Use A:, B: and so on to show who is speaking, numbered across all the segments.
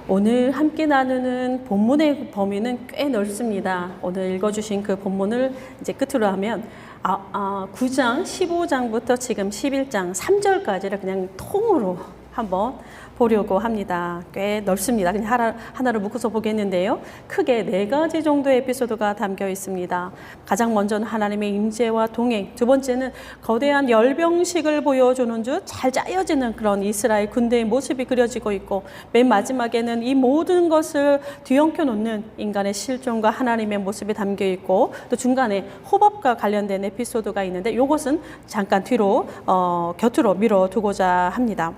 A: 오늘 함께 나누는 본문의 범위는 꽤 넓습니다. 오늘 읽어주신 그 본문을 이제 끝으로 하면 9장 15장부터 지금 11장 3절까지를 그냥 통으로 한번 보려고 합니다. 꽤 넓습니다. 그냥 하나를 묶어서 보겠는데요. 크게 4가지 정도의 에피소드가 담겨 있습니다. 가장 먼저는 하나님의 임재와 동행, 두 번째는 거대한 열병식을 보여주는 듯 잘 짜여지는 그런 이스라엘 군대의 모습이 그려지고 있고, 맨 마지막에는 이 모든 것을 뒤엉켜 놓는 인간의 실존과 하나님의 모습이 담겨 있고, 또 중간에 호법과 관련된 에피소드가 있는데 이것은 잠깐 뒤로 곁으로 밀어두고자 합니다.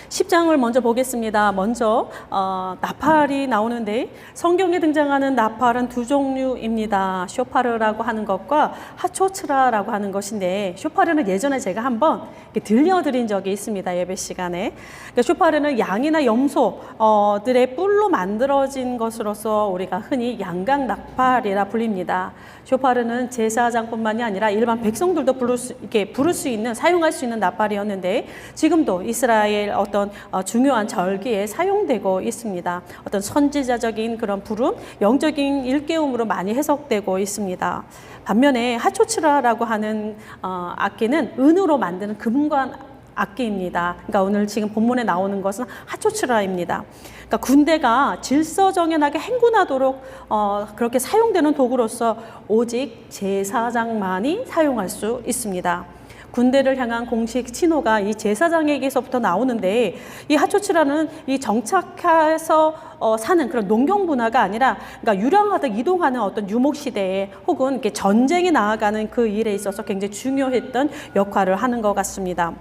A: 10장을 먼저 보겠습니다. 먼저 나팔이 나오는데, 성경에 등장하는 나팔은 두 종류입니다. 쇼파르라고 하는 것과 하초츠라라고 하는 것인데, 쇼파르는 예전에 제가 한번 들려드린 적이 있습니다. 예배 시간에. 그러니까 쇼파르는 양이나 염소들의 뿔로 만들어진 것으로서 우리가 흔히 양각 나팔이라 불립니다. 쇼파르는 제사장뿐만이 아니라 일반 백성들도 부를 수 있는, 사용할 수 있는 나팔이었는데, 지금도 이스라엘 어떤 중요한 절기에 사용되고 있습니다. 어떤 선지자적인 그런 부름, 영적인 일깨움으로 많이 해석되고 있습니다. 반면에 하초츠라라고 하는 악기는 은으로 만드는 금관 악기입니다. 그러니까 오늘 지금 본문에 나오는 것은 하초츠라입니다. 그러니까 군대가 질서정연하게 행군하도록 그렇게 사용되는 도구로서 오직 제사장만이 사용할 수 있습니다. 군대를 향한 공식 신호가 이 제사장에게서부터 나오는데, 이 하초츠라는 이 정착해서 사는 그런 농경 문화가 아니라, 그러니까 유랑하듯 이동하는 어떤 유목 시대에 혹은 이렇게 전쟁에 나아가는 그 일에 있어서 굉장히 중요했던 역할을 하는 것 같습니다.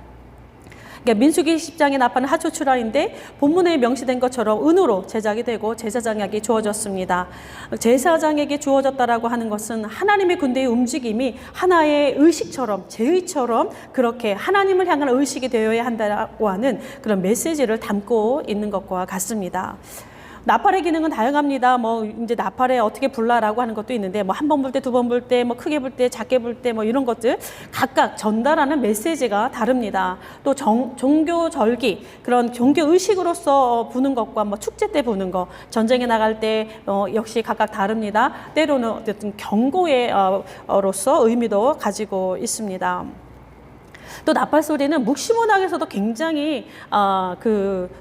A: 그러니까 민수기 10장에 나타나는 하초츠라인데, 본문에 명시된 것처럼 은으로 제작이 되고 제사장에게 주어졌습니다. 제사장에게 주어졌다라고 하는 것은 하나님의 군대의 움직임이 하나의 의식처럼, 제의처럼 그렇게 하나님을 향한 의식이 되어야 한다고 하는 그런 메시지를 담고 있는 것과 같습니다. 나팔의 기능은 다양합니다. 이제 나팔에 어떻게 불라라고 하는 것도 있는데, 한 번 불 때, 두 번 불 때, 크게 불 때, 작게 불 때, 이런 것들 각각 전달하는 메시지가 다릅니다. 또 종교 절기, 그런 종교 의식으로서 부는 것과 축제 때 부는 것, 전쟁에 나갈 때 역시 각각 다릅니다. 때로는 어쨌든 경고로서 의미도 가지고 있습니다. 또 나팔 소리는 묵시문학에서도 굉장히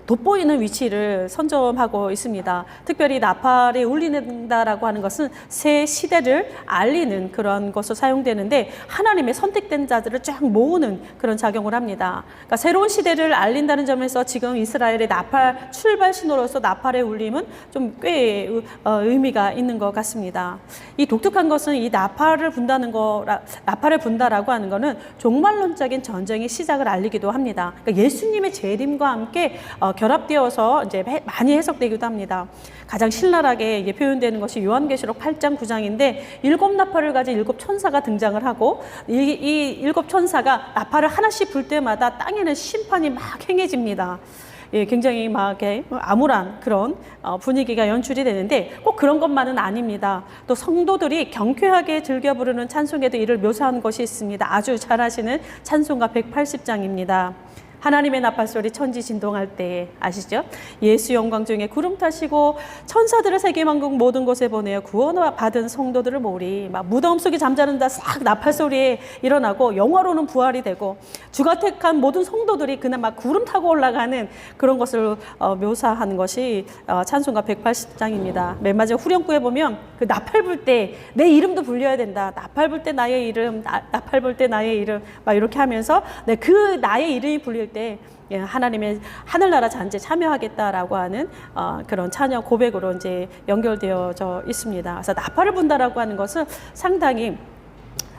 A: 돋보이는 위치를 선점하고 있습니다. 특별히 나팔이 울린다라고 하는 것은 새 시대를 알리는 그런 것으로 사용되는데, 하나님의 선택된 자들을 쫙 모으는 그런 작용을 합니다. 그러니까 새로운 시대를 알린다는 점에서 지금 이스라엘의 나팔 출발 신호로서 나팔의 울림은 좀 꽤 의미가 있는 것 같습니다. 이 독특한 것은 이 나팔을 분다라고 하는 것은 종말론적인 전쟁의 시작을 알리기도 합니다. 그러니까 예수님의 재림과 함께 결합되어서 이제 많이 해석되기도 합니다. 가장 신랄하게 표현되는 것이 요한계시록 8장 9장인데, 7 나팔을 가진 7 천사가 등장을 하고, 이 7 천사가 나팔을 하나씩 불 때마다 땅에는 심판이 막 행해집니다. 굉장히 암울한 그런 분위기가 연출이 되는데, 꼭 그런 것만은 아닙니다. 또 성도들이 경쾌하게 즐겨 부르는 찬송에도 이를 묘사한 것이 있습니다. 아주 잘 아시는 찬송가 180장입니다. 하나님의 나팔소리 천지 진동할 때, 아시죠? 예수 영광 중에 구름 타시고 천사들을 세계만국 모든 곳에 보내어 구원을 받은 성도들을 모으리. 무덤 속에 잠자는다 싹 나팔소리에 일어나고 영화로는 부활이 되고, 주가 택한 모든 성도들이 그날 구름 타고 올라가는 그런 것을 묘사하는 것이 찬송가 180장입니다. 맨 마지막 후렴구에 보면 그 나팔 불 때 내 이름도 불려야 된다. 나팔 불 때 나의 이름, 나팔 불 때 나의 이름, 이렇게 하면서 그 나의 이름이 불릴 때 하나님의 하늘나라 잔치에 참여하겠다라고 하는 그런 찬양 고백으로 이제 연결되어져 있습니다. 그래서 나팔을 분다라고 하는 것은 상당히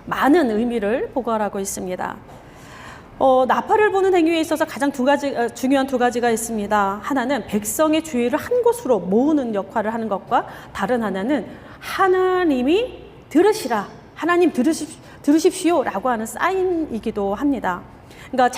A: 많은 의미를 포괄하고 있습니다. 나팔을 부는 행위에 있어서 가장 중요한 두 가지가 있습니다. 하나는 백성의 주의를 한 곳으로 모으는 역할을 하는 것과, 다른 하나는 하나님이 들으시라, 하나님 들으십시오라고 하는 사인이기도 합니다. 그러니까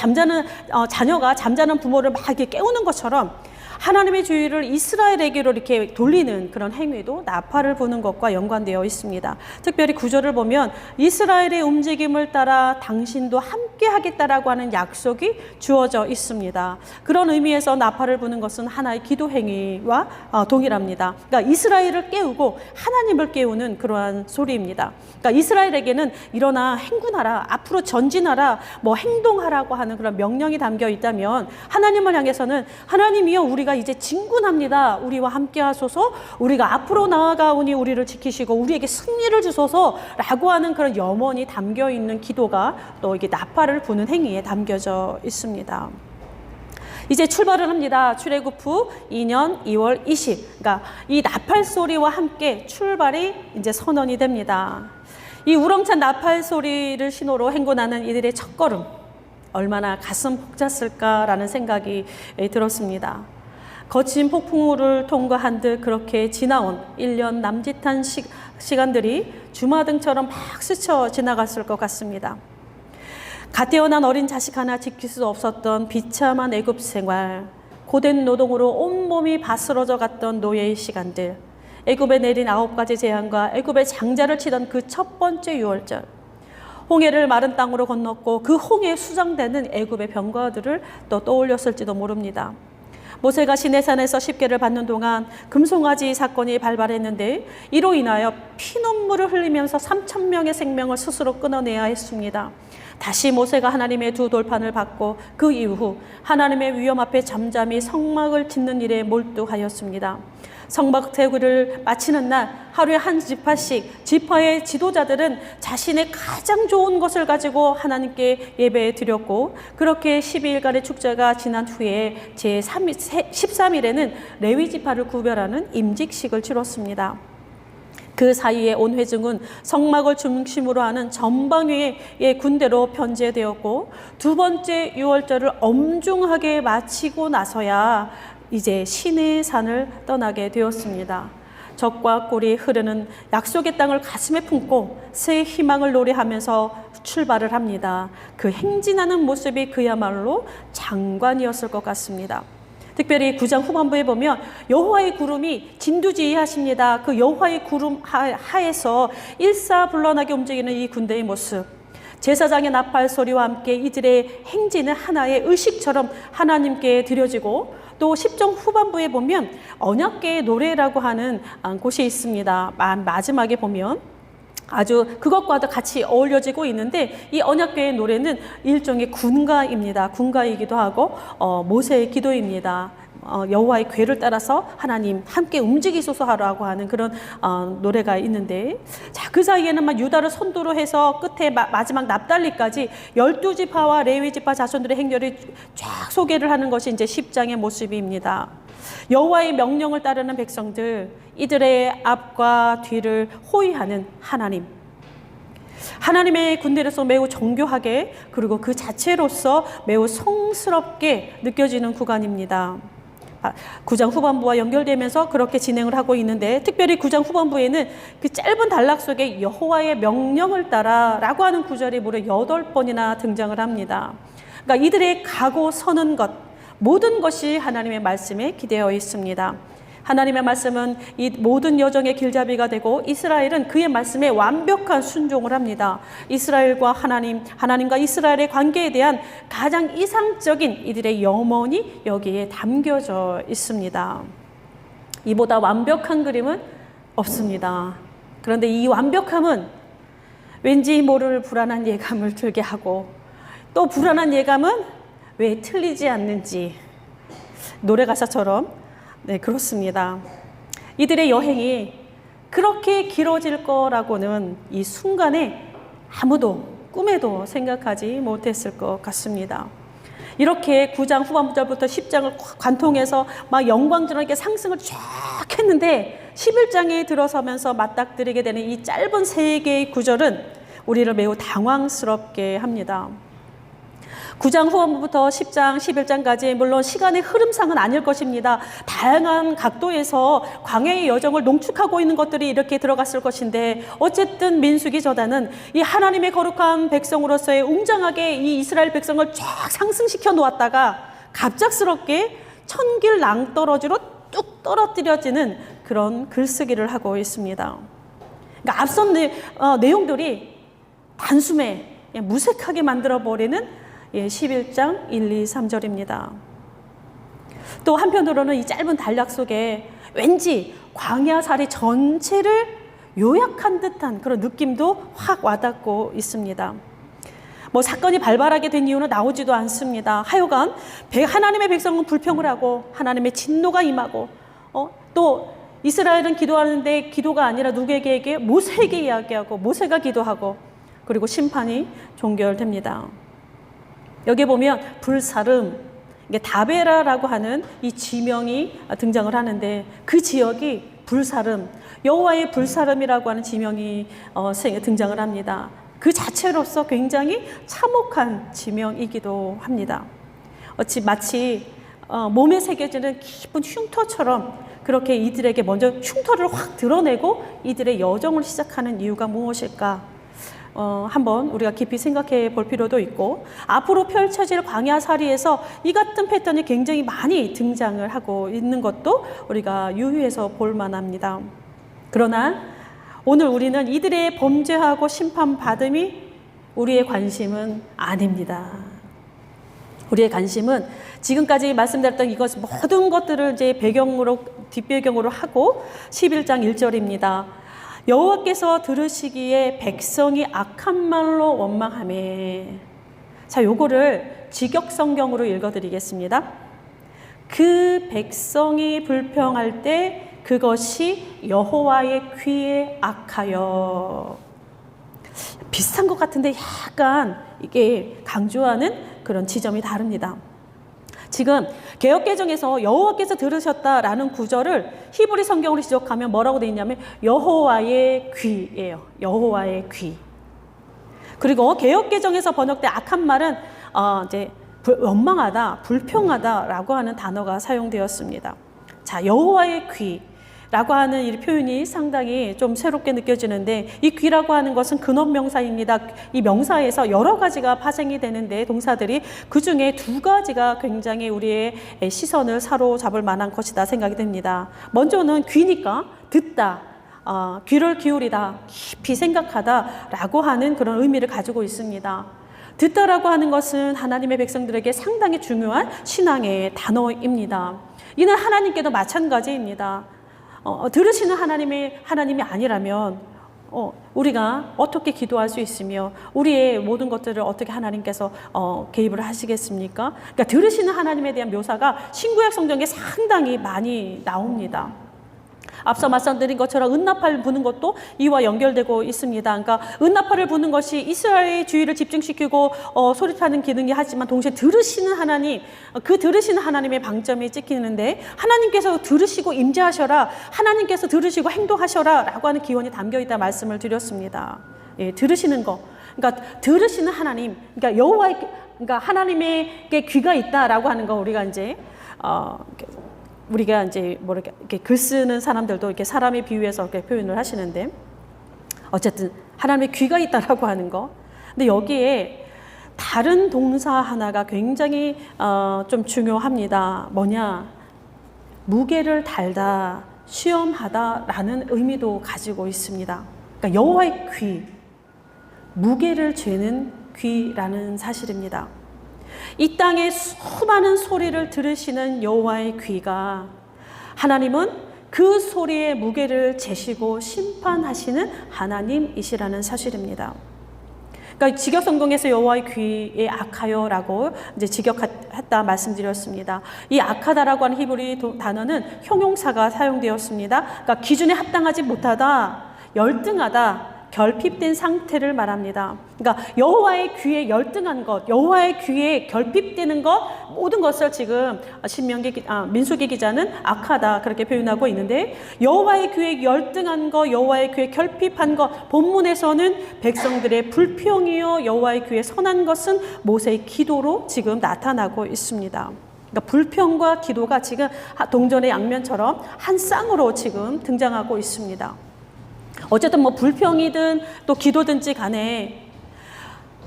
A: 자녀가 잠자는 부모를 막 이렇게 깨우는 것처럼 하나님의 주의를 이스라엘에게로 이렇게 돌리는 그런 행위도 나팔을 부는 것과 연관되어 있습니다. 특별히 9절을 보면 이스라엘의 움직임을 따라 당신도 함께 하겠다라고 하는 약속이 주어져 있습니다. 그런 의미에서 나팔을 부는 것은 하나의 기도 행위와 동일합니다. 그러니까 이스라엘을 깨우고 하나님을 깨우는 그러한 소리입니다. 그러니까 이스라엘에게는 일어나 행군하라, 앞으로 전진하라, 뭐 행동하라고 하는 그런 명령이 담겨 있다면, 하나님을 향해서는 하나님이여 우리가 이제 진군합니다. 우리와 함께 하소서. 우리가 앞으로 나아가오니 우리를 지키시고 우리에게 승리를 주소서라고 하는 그런 염원이 담겨 있는 기도가 또 이게 나팔을 부는 행위에 담겨져 있습니다. 이제 출발을 합니다. 출애굽 후 2년 2월 20. 그러니까 이 나팔 소리와 함께 출발이 이제 선언이 됩니다. 이 우렁찬 나팔 소리를 신호로 행군하는 이들의 첫걸음, 얼마나 가슴 벅찼을까라는 생각이 들었습니다. 거친 폭풍우를 통과한 듯 그렇게 지나온 1년 남짓한 시간들이 주마등처럼 막 스쳐 지나갔을 것 같습니다. 갓 태어난 어린 자식 하나 지킬 수 없었던 비참한 애굽 생활, 고된 노동으로 온몸이 바스러져 갔던 노예의 시간들, 애굽에 내린 9가지 재앙과 애굽의 장자를 치던 그 첫 번째 유월절, 홍해를 마른 땅으로 건넜고 그 홍해에 수장되는 애굽의 병거들을 또 떠올렸을지도 모릅니다. 모세가 시내산에서 십계를 받는 동안 금송아지 사건이 발발했는데 이로 인하여 피눈물을 흘리면서 3,000명의 생명을 스스로 끊어내야 했습니다. 다시 모세가 하나님의 두 돌판을 받고 그 이후 하나님의 위험 앞에 잠잠히 성막을 짓는 일에 몰두하였습니다. 성막 대구를 마치는 날 하루에 한 지파씩 지파의 지도자들은 자신의 가장 좋은 것을 가지고 하나님께 예배 드렸고, 그렇게 12일간의 축제가 지난 후에 제13일에는 레위 지파를 구별하는 임직식을 치렀습니다. 그 사이에 온 회중은 성막을 중심으로 하는 전방위의 군대로 편제되었고, 두 번째 유월절을 엄중하게 마치고 나서야 이제 시내산을 떠나게 되었습니다. 적과 꿀이 흐르는 약속의 땅을 가슴에 품고 새 희망을 노래하면서 출발을 합니다. 그 행진하는 모습이 그야말로 장관이었을 것 같습니다. 특별히 9장 후반부에 보면 여호와의 구름이 진두지휘하십니다. 그 여호와의 구름 하에서 일사불란하게 움직이는 이 군대의 모습, 제사장의 나팔 소리와 함께 이들의 행진은 하나의 의식처럼 하나님께 드려지고, 또 10장 후반부에 보면 언약궤의 노래라고 하는 곳이 있습니다. 마지막에 보면 아주 그것과도 같이 어울려지고 있는데, 이 언약궤의 노래는 일종의 군가입니다. 군가이기도 하고 모세의 기도입니다. 여호와의 궤를 따라서 하나님 함께 움직이소서라고 하는 그런 노래가 있는데, 자, 그 사이에는 막 유다를 선두로 해서 끝에 마지막 납달리까지 12지파와 레위지파 자손들의 행렬이 쫙 소개를 하는 것이 이제 10장의 모습입니다. 여호와의 명령을 따르는 백성들, 이들의 앞과 뒤를 호위하는 하나님, 하나님의 군대로서 매우 정교하게, 그리고 그 자체로서 매우 성스럽게 느껴지는 구간입니다. 9장 후반부와 연결되면서 그렇게 진행을 하고 있는데, 특별히 9장 후반부에는 그 짧은 단락 속에 여호와의 명령을 따라 라고 하는 구절이 무려 8번이나 등장을 합니다. 그러니까 이들의 가고 서는 것, 모든 것이 하나님의 말씀에 기대어 있습니다. 하나님의 말씀은 이 모든 여정의 길잡이가 되고, 이스라엘은 그의 말씀에 완벽한 순종을 합니다. 이스라엘과 하나님과 이스라엘의 관계에 대한 가장 이상적인 이들의 염원이 여기에 담겨져 있습니다. 이보다 완벽한 그림은 없습니다. 그런데 이 완벽함은 왠지 모를 불안한 예감을 들게 하고, 또 불안한 예감은 왜 틀리지 않는지, 노래 가사처럼 네, 그렇습니다. 이들의 여행이 그렇게 길어질 거라고는 이 순간에 아무도 꿈에도 생각하지 못했을 것 같습니다. 이렇게 9장 후반부절부터 10장을 관통해서 막 영광스럽게 상승을 쫙 했는데, 11장에 들어서면서 맞닥뜨리게 되는 이 짧은 3개의 구절은 우리를 매우 당황스럽게 합니다. 9장 후반부부터 10장, 11장까지 물론 시간의 흐름상은 아닐 것입니다. 다양한 각도에서 광야의 여정을 농축하고 있는 것들이 이렇게 들어갔을 것인데, 어쨌든 민수기 저자는 이 하나님의 거룩한 백성으로서의 웅장하게 이 이스라엘 백성을 쫙 상승시켜 놓았다가 갑작스럽게 천길 낭떠러지로 뚝 떨어뜨려지는 그런 글쓰기를 하고 있습니다. 그러니까 앞선 내용들이 단숨에 무색하게 만들어버리는 11장 1, 2, 3절입니다. 또 한편으로는 이 짧은 단락 속에 왠지 광야살이 전체를 요약한 듯한 그런 느낌도 확 와닿고 있습니다. 뭐 사건이 발발하게 된 이유는 나오지도 않습니다. 하여간 하나님의 백성은 불평을 하고 하나님의 진노가 임하고 또 이스라엘은 기도하는데 기도가 아니라 누구에게? 모세에게 이야기하고 모세가 기도하고 그리고 심판이 종결됩니다. 여기 보면 불사름, 다베라라고 하는 이 지명이 등장을 하는데 그 지역이 불사름, 여호와의 불사름이라고 하는 지명이 등장을 합니다. 그 자체로서 굉장히 참혹한 지명이기도 합니다. 마치 몸에 새겨지는 깊은 흉터처럼 그렇게 이들에게 먼저 흉터를 확 드러내고 이들의 여정을 시작하는 이유가 무엇일까? 한번 우리가 깊이 생각해 볼 필요도 있고 앞으로 펼쳐질 광야살이에서 이 같은 패턴이 굉장히 많이 등장을 하고 있는 것도 우리가 유의해서 볼 만합니다. 그러나 오늘 우리는 이들의 범죄하고 심판받음이 우리의 관심은 아닙니다. 우리의 관심은 지금까지 말씀드렸던 이것 모든 것들을 이제 뒷배경으로 하고 11장 1절입니다. 여호와께서 들으시기에 백성이 악한 말로 원망하매. 자, 요거를 직역성경으로 읽어드리겠습니다. 그 백성이 불평할 때 그것이 여호와의 귀에 악하여. 비슷한 것 같은데 약간 이게 강조하는 그런 지점이 다릅니다. 지금 개역개정에서 여호와께서 들으셨다라는 구절을 히브리 성경으로 지적하면 뭐라고 되어 있냐면 여호와의 귀예요. 여호와의 귀. 그리고 개역개정에서 번역된 악한 말은 이제 원망하다, 불평하다라고 하는 단어가 사용되었습니다. 자, 여호와의 귀라고 하는 이 표현이 상당히 좀 새롭게 느껴지는데 이 귀라고 하는 것은 근원 명사입니다. 이 명사에서 여러 가지가 파생이 되는데 동사들이 그 중에 두 가지가 굉장히 우리의 시선을 사로잡을 만한 것이다 생각이 됩니다. 먼저는 귀니까 듣다, 귀를 기울이다, 깊이 생각하다라고 하는 그런 의미를 가지고 있습니다. 듣다라고 하는 것은 하나님의 백성들에게 상당히 중요한 신앙의 단어입니다. 이는 하나님께도 마찬가지입니다. 들으시는 하나님이 아니라면 우리가 어떻게 기도할 수 있으며 우리의 모든 것들을 어떻게 하나님께서 개입을 하시겠습니까? 그러니까 들으시는 하나님에 대한 묘사가 신구약 성경에 상당히 많이 나옵니다. 앞서 말씀드린 것처럼 은나팔 부는 것도 이와 연결되고 있습니다. 그러니까 은나팔을 부는 것이 이스라엘의 주의를 집중시키고 소리타는 기능이 하지만 동시에 들으시는 하나님, 그 들으시는 하나님의 방점이 찍히는데 하나님께서 들으시고 임재하셔라, 하나님께서 들으시고 행동하셔라 라고 하는 기원이 담겨있다 말씀을 드렸습니다. 예, 들으시는 거. 그러니까 들으시는 하나님, 그러니까 하나님에게 귀가 있다라고 하는 거 우리가 이제 이렇게 글 쓰는 사람들도 이렇게 사람에 비유해서 이렇게 표현을 하시는데 어쨌든 하나님의 귀가 있다라고 하는 거. 근데 여기에 다른 동사 하나가 굉장히 좀 중요합니다. 뭐냐? 무게를 달다, 시험하다라는 의미도 가지고 있습니다. 그러니까 여호와의 귀, 무게를 죄는 귀라는 사실입니다. 이 땅의 수많은 소리를 들으시는 여호와의 귀가 하나님은 그 소리의 무게를 재시고 심판하시는 하나님이시라는 사실입니다. 그러니까 직역성경에서 여호와의 귀에 악하여라고 이제 직역했다 말씀드렸습니다. 이 악하다라고 하는 히브리 단어는 형용사가 사용되었습니다. 그러니까 기준에 합당하지 못하다, 열등하다, 결핍된 상태를 말합니다. 그러니까 여호와의 귀에 열등한 것, 여호와의 귀에 결핍되는 것, 모든 것을 지금 민수기 기자는 악하다 그렇게 표현하고 있는데 여호와의 귀에 열등한 것, 여호와의 귀에 결핍한 것, 본문에서는 백성들의 불평이요 여호와의 귀에 선한 것은 모세의 기도로 지금 나타나고 있습니다. 그러니까 불평과 기도가 지금 동전의 양면처럼 한 쌍으로 지금 등장하고 있습니다. 어쨌든 뭐 불평이든 또 기도든지 간에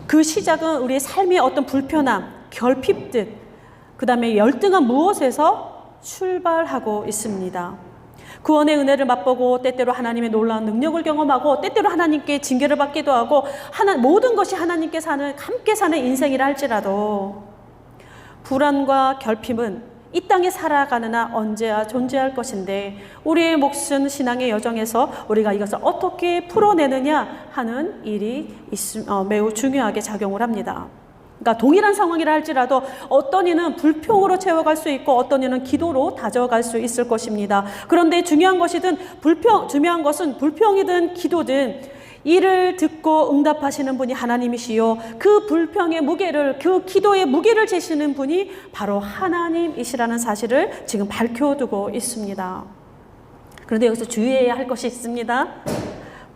A: 그 시작은 우리의 삶의 어떤 불편함, 결핍듯 그 다음에 열등한 무엇에서 출발하고 있습니다. 구원의 은혜를 맛보고 때때로 하나님의 놀라운 능력을 경험하고 때때로 하나님께 징계를 받기도 하고 모든 것이 하나님께 함께 사는 인생이라 할지라도 불안과 결핍은 이 땅에 살아가는 한 언제야 존재할 것인데 우리의 몫은 신앙의 여정에서 우리가 이것을 어떻게 풀어내느냐 하는 일이 매우 중요하게 작용을 합니다. 그러니까 동일한 상황이라 할지라도 어떤 이는 불평으로 채워갈 수 있고 어떤 이는 기도로 다져갈 수 있을 것입니다. 그런데 중요한 것은 불평이든 기도든 이를 듣고 응답하시는 분이 하나님이시요 그 불평의 무게를, 그 기도의 무게를 재시는 분이 바로 하나님이시라는 사실을 지금 밝혀두고 있습니다. 그런데 여기서 주의해야 할 것이 있습니다.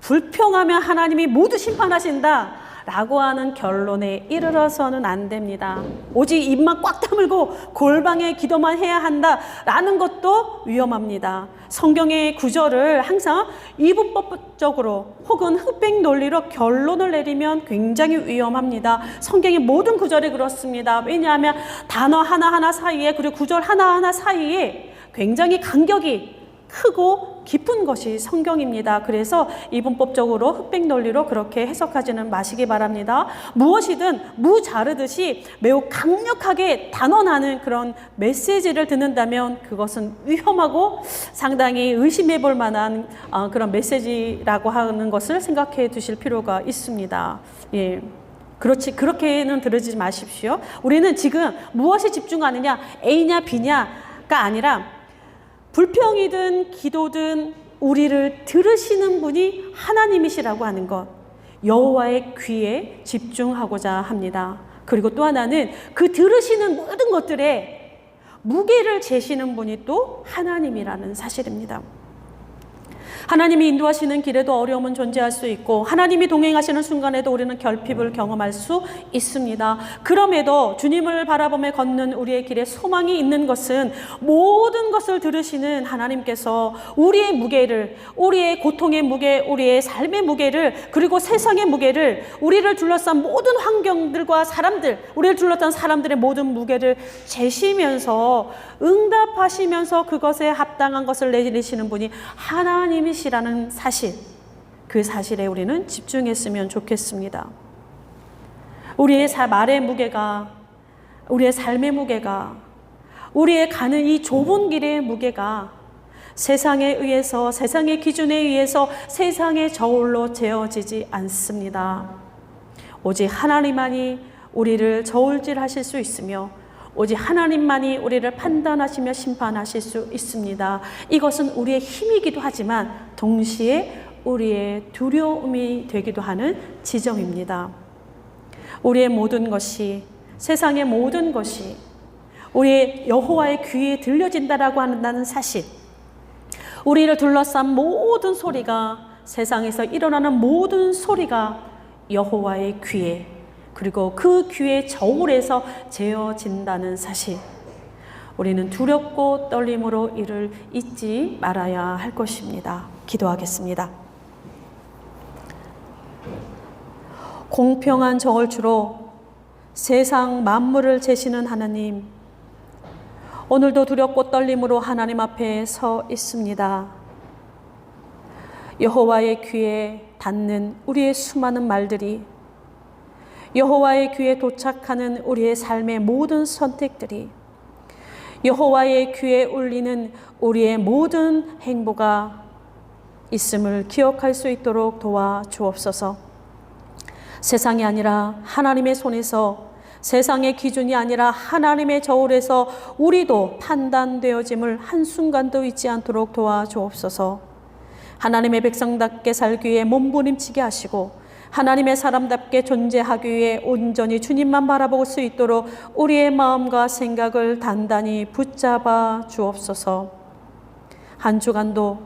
A: 불평하면 하나님이 모두 심판하신다 라고 하는 결론에 이르러서는 안 됩니다. 오직 입만 꽉 다물고 골방의 기도만 해야 한다 라는 것도 위험합니다. 성경의 구절을 항상 이분법적으로 혹은 흑백 논리로 결론을 내리면 굉장히 위험합니다. 성경의 모든 구절이 그렇습니다. 왜냐하면 단어 하나하나 사이에 그리고 구절 하나하나 사이에 굉장히 간격이 크고 깊은 것이 성경입니다. 그래서 이분법적으로 흑백 논리로 그렇게 해석하지는 마시기 바랍니다. 무엇이든 무 자르듯이 매우 강력하게 단언하는 그런 메시지를 듣는다면 그것은 위험하고 상당히 의심해 볼 만한 그런 메시지라고 하는 것을 생각해 두실 필요가 있습니다. 예. 그렇게는 들으지 마십시오. 우리는 지금 무엇에 집중하느냐, A냐 B냐가 아니라 불평이든 기도든 우리를 들으시는 분이 하나님이시라고 하는 것, 여호와의 귀에 집중하고자 합니다. 그리고 또 하나는 그 들으시는 모든 것들에 무게를 재시는 분이 또 하나님이라는 사실입니다. 하나님이 인도하시는 길에도 어려움은 존재할 수 있고 하나님이 동행하시는 순간에도 우리는 결핍을 경험할 수 있습니다. 그럼에도 주님을 바라보며 걷는 우리의 길에 소망이 있는 것은 모든 것을 들으시는 하나님께서 우리의 무게를, 우리의 고통의 무게, 우리의 삶의 무게를, 그리고 세상의 무게를, 우리를 둘러싼 모든 환경들과 사람들, 우리를 둘러싼 사람들의 모든 무게를 재시면서 응답하시면서 그것에 합당한 것을 내리시는 분이 하나님이시라는 사실, 그 사실에 우리는 집중했으면 좋겠습니다. 우리의 말의 무게가, 우리의 삶의 무게가, 우리의 가는 이 좁은 길의 무게가 세상에 의해서, 세상의 기준에 의해서 세상의 저울로 재어지지 않습니다. 오직 하나님만이 우리를 저울질하실 수 있으며 오직 하나님만이 우리를 판단하시며 심판하실 수 있습니다. 이것은 우리의 힘이기도 하지만 동시에 우리의 두려움이 되기도 하는 지점입니다. 우리의 모든 것이, 세상의 모든 것이 우리의 여호와의 귀에 들려진다라고 한다는 사실, 우리를 둘러싼 모든 소리가, 세상에서 일어나는 모든 소리가 여호와의 귀에, 그리고 그 귀의 저울에서 재어진다는 사실, 우리는 두렵고 떨림으로 이를 잊지 말아야 할 것입니다. 기도하겠습니다. 공평한 저울추로 세상 만물을 재시는 하나님, 오늘도 두렵고 떨림으로 하나님 앞에 서 있습니다. 여호와의 귀에 닿는 우리의 수많은 말들이, 여호와의 귀에 도착하는 우리의 삶의 모든 선택들이, 여호와의 귀에 울리는 우리의 모든 행보가 있음을 기억할 수 있도록 도와주옵소서. 세상이 아니라 하나님의 손에서, 세상의 기준이 아니라 하나님의 저울에서 우리도 판단되어짐을 한순간도 잊지 않도록 도와주옵소서. 하나님의 백성답게 살기 위해 몸부림치게 하시고 하나님의 사람답게 존재하기 위해 온전히 주님만 바라볼 수 있도록 우리의 마음과 생각을 단단히 붙잡아 주옵소서. 한 주간도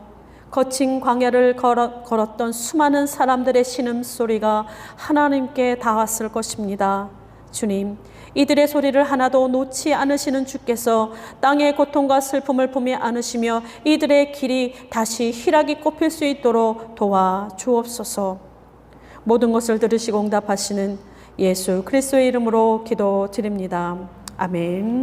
A: 거친 광야를 걸었던 수많은 사람들의 신음소리가 하나님께 닿았을 것입니다. 주님, 이들의 소리를 하나도 놓지 않으시는 주께서 땅의 고통과 슬픔을 품에 안으시며 이들의 길이 다시 희락이 꼽힐 수 있도록 도와주옵소서. 모든 것을 들으시고 응답하시는 예수 그리스도의 이름으로 기도드립니다. 아멘.